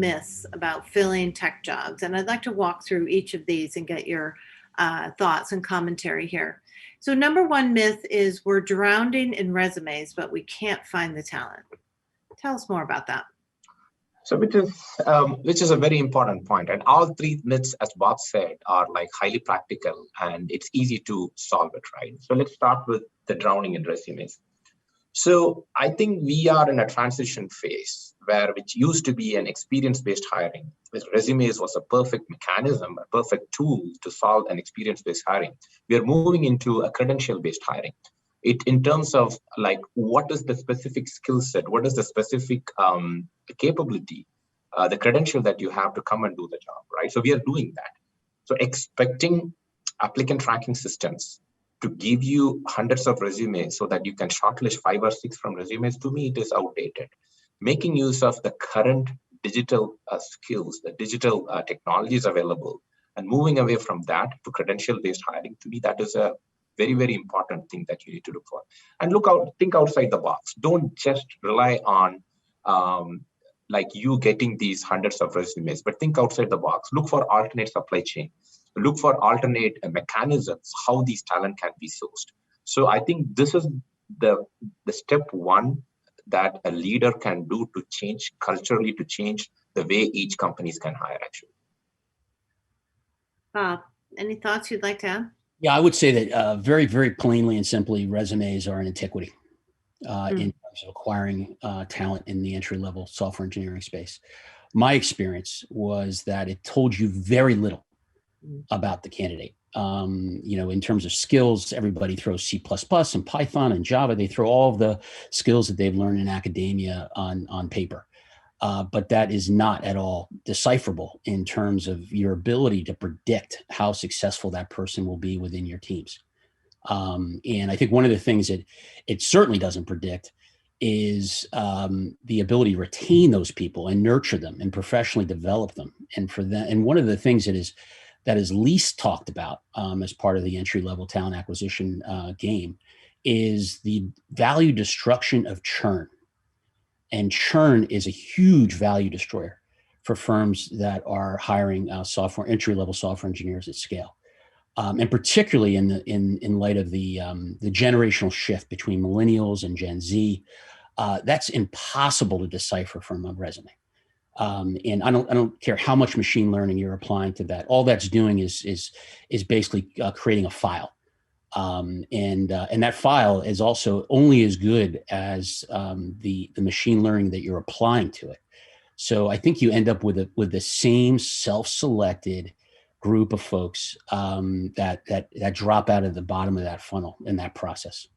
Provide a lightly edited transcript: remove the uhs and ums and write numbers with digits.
myths about filling tech jobs. And I'd like to walk through each of these and get your thoughts and commentary here. So number one myth is we're drowning in resumes, but we can't find the talent. Tell us more about that. So which is a very important point. And all three myths, as Bob said, are like highly practical and it's easy to solve it, right? So let's start with the drowning in resumes. So I think we are in a transition phase which used to be an experience-based hiring, with resumes was a perfect mechanism, a perfect tool to solve an experience-based hiring. We are moving into a credential-based hiring. It in terms of like, what is the specific skill set? What is the specific capability, the credential that you have to come and do the job, right? So we are doing that. So expecting applicant tracking systems to give you hundreds of resumes so that you can shortlist 5 or 6 from resumes, to me, it is outdated. Making use of the current digital skills, the digital technologies available, and moving away from that to credential-based hiring, to me, that is a very, very important thing that you need to look for. And think outside the box. Don't just rely on like you getting these hundreds of resumes, but think outside the box. Look for alternate supply chain. Look for alternate mechanisms, how these talent can be sourced. So I think this is the step one that a leader can do to change culturally, to change the way each companies can hire, actually. Bob, any thoughts you'd like to add? Yeah, I would say that very, very plainly and simply, resumes are an antiquity in terms of acquiring talent in the entry-level software engineering space. My experience was that it told you very little about the candidate. In terms of skills, everybody throws C++ and Python and Java. They throw all of the skills that they've learned in academia on paper. But that is not at all decipherable in terms of your ability to predict how successful that person will be within your teams. And I think one of the things that it certainly doesn't predict is the ability to retain those people and nurture them and professionally develop them. And one of the things that is least talked about as part of the entry-level talent acquisition game is the value destruction of churn. And churn is a huge value destroyer for firms that are hiring entry-level software engineers at scale, and particularly in light of the generational shift between millennials and Gen Z. That's impossible to decipher from a resume. And I don't care how much machine learning you're applying to that. All that's doing is basically creating a file. And that file is also only as good as the machine learning that you're applying to it. So I think you end up with the same self-selected group of folks that drop out of the bottom of that funnel in that process.